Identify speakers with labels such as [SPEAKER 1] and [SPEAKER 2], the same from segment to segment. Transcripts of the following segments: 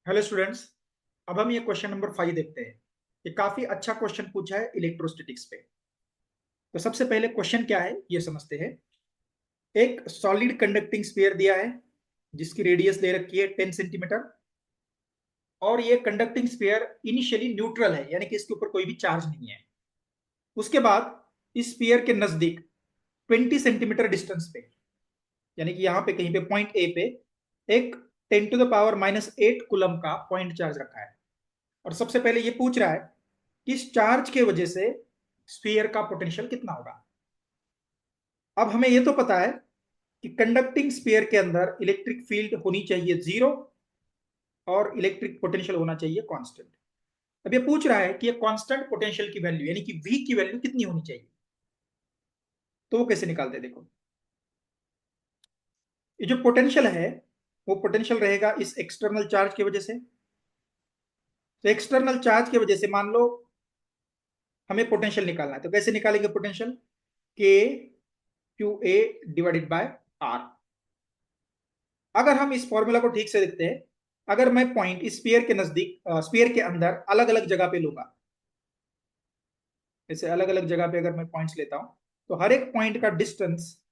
[SPEAKER 1] Hello students. अब हम ये क्वेश्चन नंबर 5 देखते हैं। ये काफी अच्छा क्वेश्चन पूछा है इलेक्ट्रोस्टैटिक्स पे। तो सबसे पहले क्वेश्चन क्या है ये समझते हैं। एक सॉलिड कंडक्टिंग स्फीयर दिया है जिसकी रेडियस ले रखी है 10 सेंटीमीटर। और ये कंडक्टिंग स्फीयर इनिशियली न्यूट्रल है, यानी कि इसके ऊपर कोई भी चार्ज नहीं है। उसके बाद इस स्फीयर के नजदीक 20 सेंटीमीटर डिस्टेंस पे, यानी कि यहाँ पे कहीं पे पॉइंट ए पे एक 10⁻⁻8 कूलम का पॉइंट चार्ज रखा है। और सबसे पहले ये पूछ रहा है कि इस चार्ज के वजह से स्फीयर का पोटेंशियल कितना होगा। अब हमें ये तो पता है कि कंडक्टिंग स्फीयर के अंदर इलेक्ट्रिक फील्ड होनी चाहिए जीरो और इलेक्ट्रिक पोटेंशियल होना चाहिए कांस्टेंट। अब ये पूछ रहा है कि ये कांस्टेंट पोटेंशियल की वैल्यू यानी कि वी की वैल्यू कितनी होनी चाहिए। तो वो कैसे निकालते हैं देखो। ये जो पोटेंशियल है वो पोटेंशियल रहेगा इस एक्सटर्नल चार्ज की वजह से। तो एक्सटर्नल चार्ज की वजह से मान लो हमें पोटेंशियल निकालना है, तो कैसे निकालेंगे potential. K Q A divided by R. अगर हम इस फॉर्मूला को ठीक से देखते हैं, अगर मैं पॉइंट इस स्फीयर के नजदीक स्फीयर के अंदर अलग अलग जगह पे लूंगा, जैसे अलग अलग जगह पे अगर मैं पॉइंट्स लेता हूं, तो हर एक पॉइंट का डिस्टेंस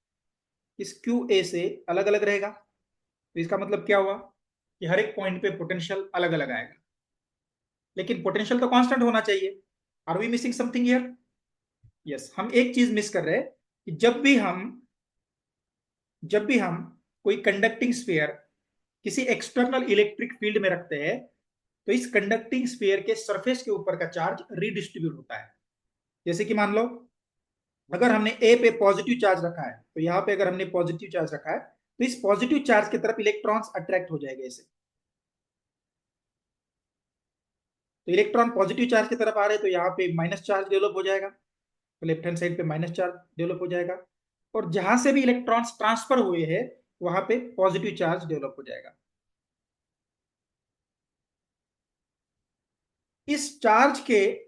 [SPEAKER 1] इस क्यू ए से अलग अलग रहेगा। तो इसका मतलब क्या हुआ कि हर एक पॉइंट पे पोटेंशियल अलग अलग आएगा, लेकिन पोटेंशियल तो कांस्टेंट होना चाहिए। Are we missing something here? Yes, हम एक चीज मिस कर रहे हैं कि जब भी हम कोई कंडक्टिंग स्फीयर किसी एक्सटर्नल इलेक्ट्रिक फील्ड में रखते हैं, तो इस कंडक्टिंग स्फीयर के सरफेस के ऊपर का चार्ज रीडिस्ट्रीब्यूट होता है। जैसे कि मान लो अगर हमने ए पे पॉजिटिव चार्ज रखा है, तो यहाँ पे अगर हमने पॉजिटिव चार्ज रखा है, तो इस पॉजिटिव चार्ज की तरफ इलेक्ट्रॉन्स अट्रैक्ट हो जाएंगे इसे। तो इलेक्ट्रॉन पॉजिटिव चार्ज की तरफ आ रहे हैं, तो यहाँ पे माइनस चार्ज डेवलप हो जाएगा। तो लेफ्ट हैंड साइड पे माइनस चार्ज डेवलप हो जाएगा। और जहां से भी इलेक्ट्रॉन्स ट्रांसफर हुए हैं वहां पे पॉजिटिव चार्ज डेवलप हो जाएगा। इस चार्ज के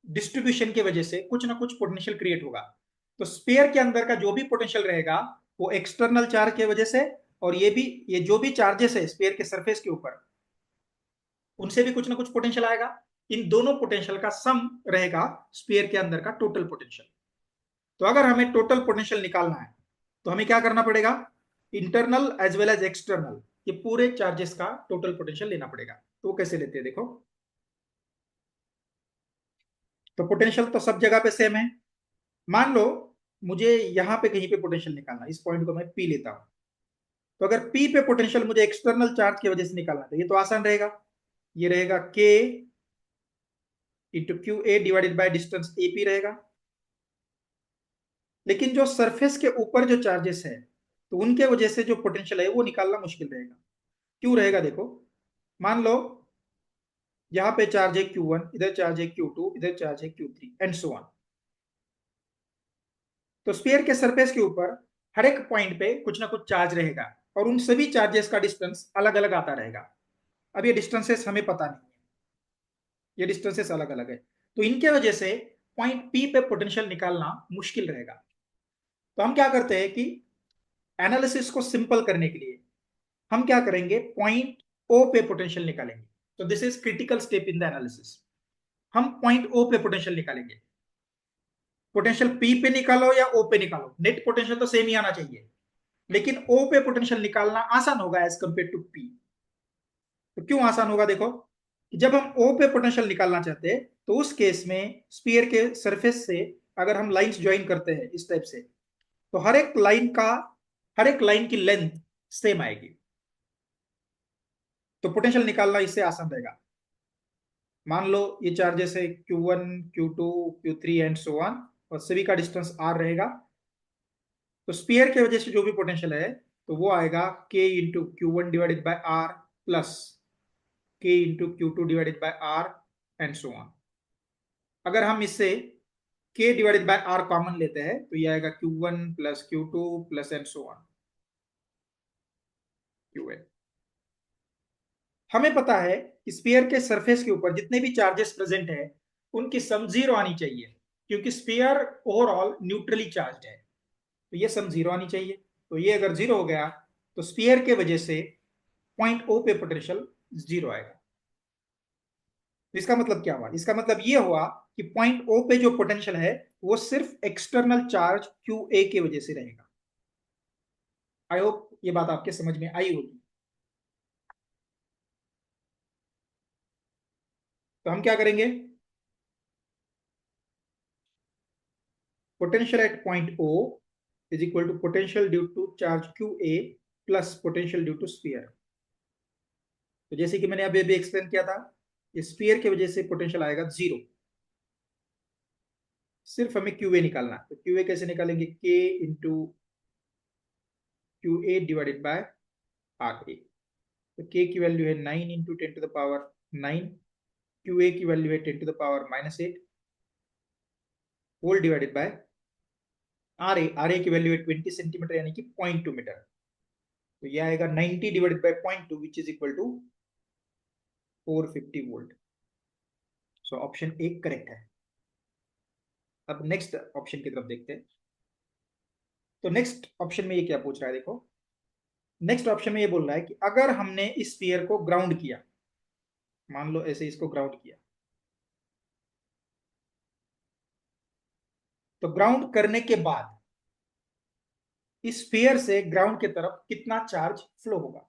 [SPEAKER 1] डिस्ट्रीब्यूशन की वजह से कुछ ना कुछ पोटेंशियल क्रिएट होगा। तो स्पेयर के अंदर का जो भी पोटेंशियल रहेगा वो एक्सटर्नल चार्ज की वजह से, और ये जो भी चार्जेस है स्पेयर के सरफेस के ऊपर, उनसे भी कुछ ना कुछ पोटेंशियल आएगा। इन दोनों पोटेंशियल का सम रहेगा स्पेयर के अंदर का टोटल पोटेंशियल। तो अगर हमें टोटल पोटेंशियल निकालना है तो हमें क्या करना पड़ेगा, internal as well as external ये पूरे चार्जेस का टोटल पोटेंशियल लेना पड़ेगा। तो वो कैसे लेते हैं देखो। तो पोटेंशियल तो सब जगह पे सेम है। मान लो मुझे यहाँ पे कहीं पे पोटेंशियल निकालना, इस पॉइंट को मैं पी लेता हूं। तो अगर पी पे पोटेंशियल मुझे एक्सटर्नल चार्ज की वजह से निकालना है तो ये तो आसान रहेगा। ये रहेगा के into q A divided by distance A P रहेगा। लेकिन जो सरफेस के ऊपर जो चार्जेस है, तो उनके वजह से जो पोटेंशियल है वो निकालना मुश्किल रहेगा। क्यों रहेगा देखो। मान लो यहाँ पे चार्ज है Q1, इधर चार्ज है Q2, इधर चार्ज है Q3 एंड सो ऑन। तो स्फीयर के सरफेस के ऊपर हर एक पॉइंट पे कुछ ना कुछ चार्ज रहेगा, और उन सभी चार्जेस का डिस्टेंस अलग अलग आता रहेगा। अब ये डिस्टेंसेस हमें पता नहीं है, ये डिस्टेंसेस अलग अलग है। तो इनके वजह से पॉइंट पी पे पोटेंशियल निकालना मुश्किल रहेगा। तो हम क्या करते हैं कि एनालिसिस को सिंपल करने के लिए हम क्या करेंगे, पॉइंट ओ पे पोटेंशियल निकालेंगे। तो this is critical step in the analysis. हम पॉइंट ओ पे पोटेंशियल निकालेंगे। पोटेंशियल पी पे निकालो या ओ पे निकालो, नेट पोटेंशियल तो सेम ही आना चाहिए। लेकिन ओ पे पोटेंशियल निकालना आसान होगा एज कंपेयर टू पी। तो क्यों आसान होगा देखो, कि जब हम ओ पे पोटेंशियल निकालना चाहते हैं तो उस केस में स्पीयर के सरफेस से अगर हम लाइंस ज्वाइन करते हैं इस टाइप से, तो हर एक लाइन की लेंथ सेम आएगी। तो पोटेंशियल निकालना इससे आसान रहेगा। मान लो ये चार्जेस है Q1, Q2, Q3 and so on, और सभी का डिस्टेंस R रहेगा। तो स्पीयर की वजह से जो भी पोटेंशियल है तो वो आएगा K into Q1 divided by R plus K into Q2 divided by R and so on. अगर हम इससे K divided by R common लेते हैं तो ये आएगा Q1 plus Q2 plus and so on Qn। हमें पता है कि स्फीयर के सरफेस के ऊपर जितने भी चार्जेस प्रेजेंट है उनकी सम जीरो आनी चाहिए, क्योंकि स्फीयर ओवरऑल न्यूट्रली चार्ज है। तो ये सम जीरो आनी चाहिए। तो ये अगर जीरो हो गया तो स्फीयर के वजह से पॉइंट ओ पे पोटेंशियल जीरो आएगा। तो इसका मतलब क्या हुआ, इसका मतलब ये हुआ कि पॉइंट ओ पे जो पोटेंशियल है वो सिर्फ एक्सटर्नल चार्ज क्यू ए की वजह से रहेगा। आई होप ये बात आपके समझ में आई होगी। तो हम क्या करेंगे, potential at point O is equal to potential due to charge Q A plus potential due to sphere. तो जैसे कि मैंने अभी अभी एक्सप्लेन किया था, स्फीयर की वजह से पोटेंशियल आएगा जीरो। सिर्फ हमें क्यू ए निकालना है। तो क्यू ए कैसे निकालेंगे, k into q A divided by r A. तो के की वैल्यू है 9 इंटू 10⁻⁹, क्यू ए की वैल्यू है 10⁻⁻8 होल डिवाइडेड बाय आर ए की वैल्यू है 20 सेंटीमीटर यानी कि 0.2 मीटर। तो यह आएगा 90 divided by 0.2 which is equal to 450 volt. So option A correct है। अब नेक्स्ट ऑप्शन की तरफ देखते हैं। तो नेक्स्ट ऑप्शन में ये क्या पूछ रहा है, देखो नेक्स्ट ऑप्शन में ये बोल रहा है कि अगर हमने इस स्फीयर को ग्राउंड किया, मान लो ऐसे इसको ग्राउंड किया, तो ग्राउंड करने के बाद इस स्फीयर से ग्राउंड की तरफ कितना चार्ज फ्लो होगा।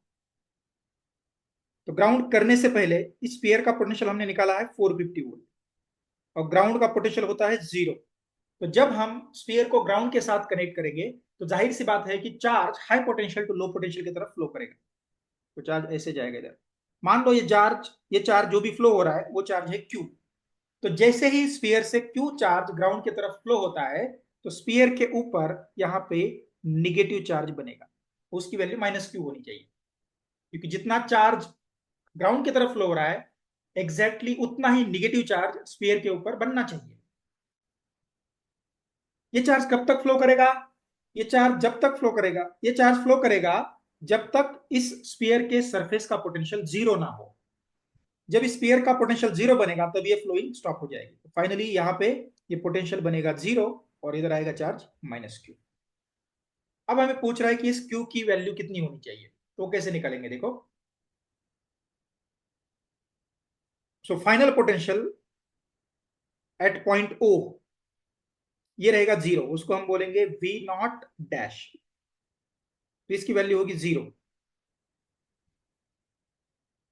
[SPEAKER 1] तो ग्राउंड करने से पहले इस स्फीयर का पोटेंशियल हमने निकाला है 450 वोल्ट और ग्राउंड का पोटेंशियल होता है जीरो। तो जब हम स्फीयर को ग्राउंड के साथ कनेक्ट करेंगे तो जाहिर सी बात है कि charge high potential to low potential की तरफ फ्लो करेगा। तो चार्ज ऐसे जाएगा इधर। मान लो ये चार्ज जो भी फ्लो हो रहा है वो चार्ज है क्यू। तो जैसे ही स्फीयर से क्यू चार्ज ग्राउंड की तरफ फ्लो होता है तो स्फीयर के ऊपर यहाँ पे निगेटिव चार्ज बनेगा, उसकी वैल्यू -Q होनी चाहिए, क्योंकि जितना चार्ज ग्राउंड की तरफ फ्लो हो रहा है एग्जैक्टली उतना ही निगेटिव चार्ज स्फीयर के ऊपर बनना चाहिए। ये चार्ज कब तक फ्लो करेगा, ये चार्ज जब तक फ्लो करेगा, ये चार्ज फ्लो करेगा जब तक इस स्फीयर के सरफेस का पोटेंशियल जीरो ना हो। जब स्फीयर का पोटेंशियल जीरो बनेगा तब ये फ्लोइंग स्टॉप हो जाएगी। तो फाइनली यहाँ पे ये पोटेंशियल बनेगा जीरो और इधर आएगा चार्ज -Q। अब हमें पूछ रहा है कि इस Q की वैल्यू कितनी होनी चाहिए, तो कैसे निकालेंगे, देखो so final potential at point O ये रहेगा जीरो, उसको हम बोलेंगे V0 डैश। तो इसकी वैल्यू होगी जीरो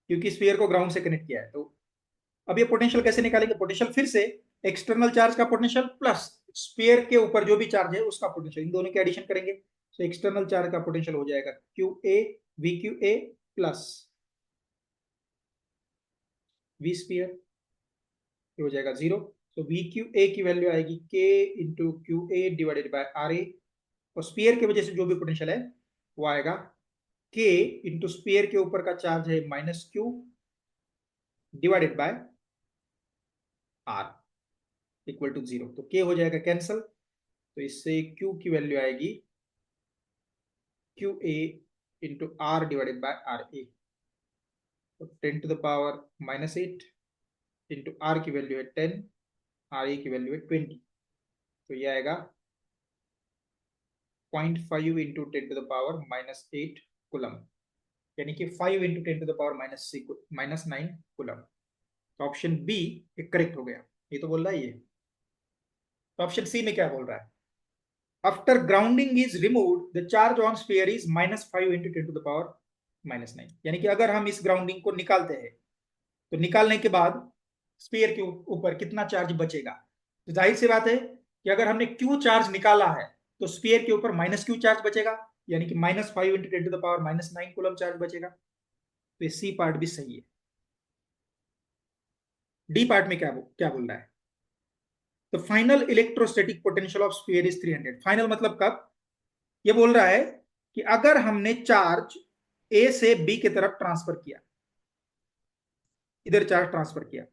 [SPEAKER 1] क्योंकि स्फीयर को ग्राउंड से कनेक्ट किया है। तो अब ये पोटेंशियल कैसे निकालेंगे, पोटेंशियल फिर से एक्सटर्नल चार्ज का पोटेंशियल प्लस स्फीयर के ऊपर जो भी चार्ज है उसका पोटेंशियल, इन दोनों के एडिशन करेंगे। तो एक्सटर्नल चार्ज का पोटेंशियल हो जाएगा Q A V Q A plus V sphere, ये हो जाएगा जीरो। तो वी क्यू ए की वैल्यू आएगी के into q A divided by r A, और स्फीयर की वजह से जो भी पोटेंशियल है वो आएगा के इंटू स्फीयर के ऊपर का चार्ज है -Q divided by R equal to zero. तो के हो जाएगा कैंसल, तो इससे क्यू की वैल्यू आएगी q A into r divided by r A. तो 10⁻⁻8 इंटू आर की वैल्यू है 10, आर ए की वैल्यू है 20। तो ये आएगा 0.5 इंटू 10⁻⁻8 कुलम, यानी कि 5 इंटू 10⁻⁻9 कुलम। तो ऑप्शन बी एक करेक्ट हो गया। ये तो बोल रहा है ये। तो ऑप्शन सी में क्या बोल रहा है, after grounding is removed the charge on sphere is -5 into 10⁻⁹, यानी कि अगर हम इस ग्राउंडिंग को निकालते हैं तो निकालने के बाद स्फीयर के ऊपर कितना चार्ज बचेगा। तो जाहिर सी बात है कि अगर हमने क्यू चार्ज निकाला है तो स्फीयर के ऊपर -Q चार्ज बचेगा, यानी कि -5 इंटू 10⁻⁹ कूलम चार्ज बचेगा। तो ये सी पार्ट भी सही है। डी पार्ट में क्या क्या बोल रहा है, तो final electrostatic potential of sphere is 300। Final मतलब कब, ये बोल रहा है कि अगर हमने चार्ज ए से बी की तरफ ट्रांसफर किया, इधर चार्ज ट्रांसफर किया,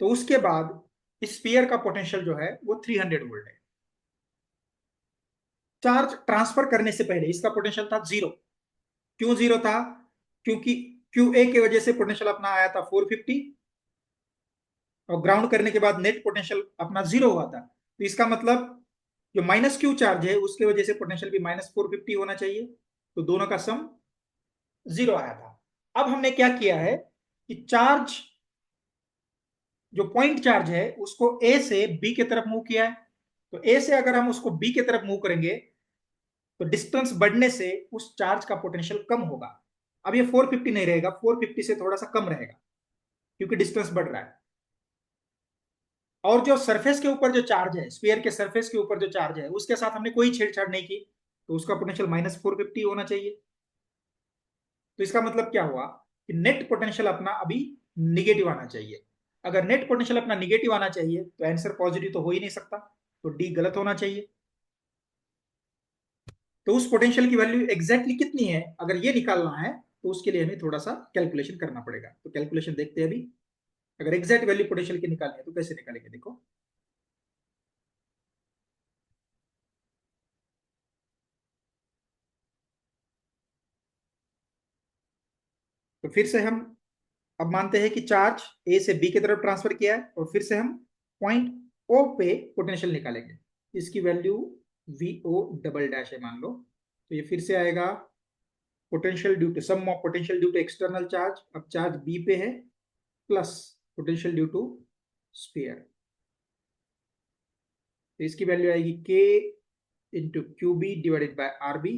[SPEAKER 1] तो उसके बाद स्फीयर का पोटेंशियल जो है वो 300 वोल्ट है। चार्ज ट्रांसफर करने से पहले इसका पोटेंशियल था जीरो। क्यों जीरो था, क्योंकि क्यू ए की वजह से पोटेंशियल अपना आया था 450 और ग्राउंड करने के बाद नेट पोटेंशियल अपना जीरो हुआ था। तो इसका मतलब जो -Q चार्ज है उसके वजह से पोटेंशियल भी -450 होना चाहिए। तो दोनों का सम जीरो आया था। अब हमने क्या किया है कि चार्ज जो पॉइंट चार्ज है उसको ए से बी की तरफ मूव किया है, तो ए से अगर हम उसको बी की तरफ मूव करेंगे तो डिस्टेंस बढ़ने से उस चार्ज का पोटेंशियल कम होगा। अब ये 450 नहीं रहेगा, 450 से थोड़ा सा कम रहेगा क्योंकि डिस्टेंस बढ़ रहा है। और जो सरफेस के ऊपर जो चार्ज है, स्फीयर के सरफेस के ऊपर जो चार्ज है, उसके साथ हमने कोई छेड़छाड़ नहीं की, तो उसका पोटेंशियल -450 होना चाहिए। तो इसका मतलब क्या हुआ कि नेट पोटेंशियल अपना अभी निगेटिव आना चाहिए। अगर नेट पोटेंशियल अपना निगेटिव आना चाहिए तो आंसर पॉजिटिव तो हो ही नहीं सकता, तो डी गलत होना चाहिए। तो उस पोटेंशियल की वैल्यू एग्जैक्टली कितनी है अगर ये निकालना है, तो उसके लिए हमें थोड़ा सा कैलकुलेशन करना पड़ेगा। तो कैलकुलेशन देखते हैं अभी। अगर एग्जैक्ट वैल्यू पोटेंशियल की निकालनी है तो कैसे निकालेंगे, देखो। तो फिर से हम अब मानते हैं कि चार्ज ए से बी की तरफ ट्रांसफर किया है, और फिर से हम पॉइंट ओ पे पोटेंशियल निकालेंगे। इसकी value V O double dash है मान लो। तो ये फिर से आएगा potential due to sum of potential due to external charge, अब चार्ज बी पे है, plus potential due to sphere. तो इसकी वैल्यू आएगी के into Q B divided by R B,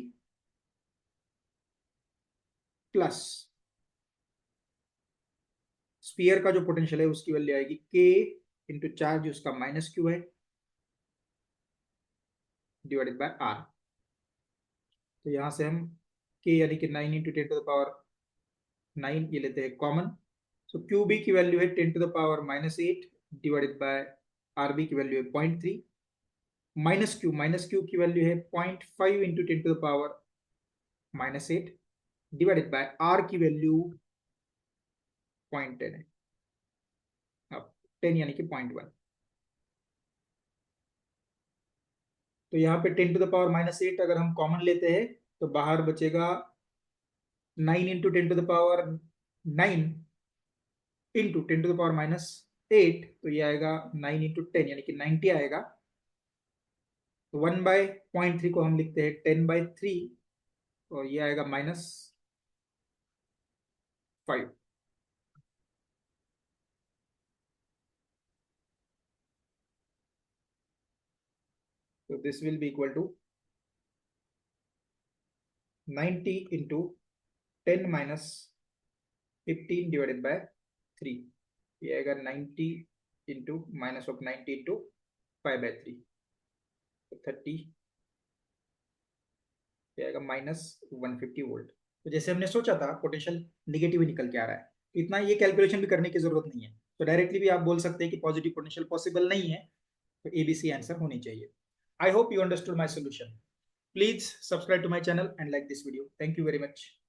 [SPEAKER 1] plus sphere का जो पोटेंशियल है उसकी वैल्यू आएगी के इंटू चार्ज उसका माइनस क्यू है डिवाइडेड बाय आर। तो यहां से हम के यानी कि 9 इंटू 10⁻9 ये लेते हैं कॉमन। सो क्यू बी की वैल्यू है 10⁻−8 डिवाइडेड बाय आर बी की वैल्यू है 0.3, माइनस क्यू की वैल्यू है 0.5 इंटू 10⁻−8 डिवाइडेड बाय आर की वैल्यू 0.10 है। अब 10 यानी कि 0.1। तो यहाँ पे 10⁻−8 अगर हम कॉमन लेते हैं तो बाहर बचेगा 9 इंटू 10⁻9 इंटू 10⁻−8, तो ये आएगा 9 इंटू 10 यानी कि 90 आएगा। तो 1/0.3 को हम लिखते हैं 10/3, और ये आएगा -5। तो this will be equal to 90 into 10⁻15 divided by 3, ये आएगा 90 इंटू -90 इंटू 5/3, तो 30, ये आएगा -150 वोल्ट। तो जैसे हमने सोचा था पोटेंशियल निगेटिव ही निकल के आ रहा है, तो इतना ये कैलकुलेशन भी करने की जरूरत नहीं है। तो डायरेक्टली भी आप बोल सकते हैं कि पॉजिटिव पोटेंशियल पॉसिबल नहीं है, तो एबीसी आंसर होनी चाहिए। I hope you understood my solution. Please subscribe to my channel and like this video. Thank you very much.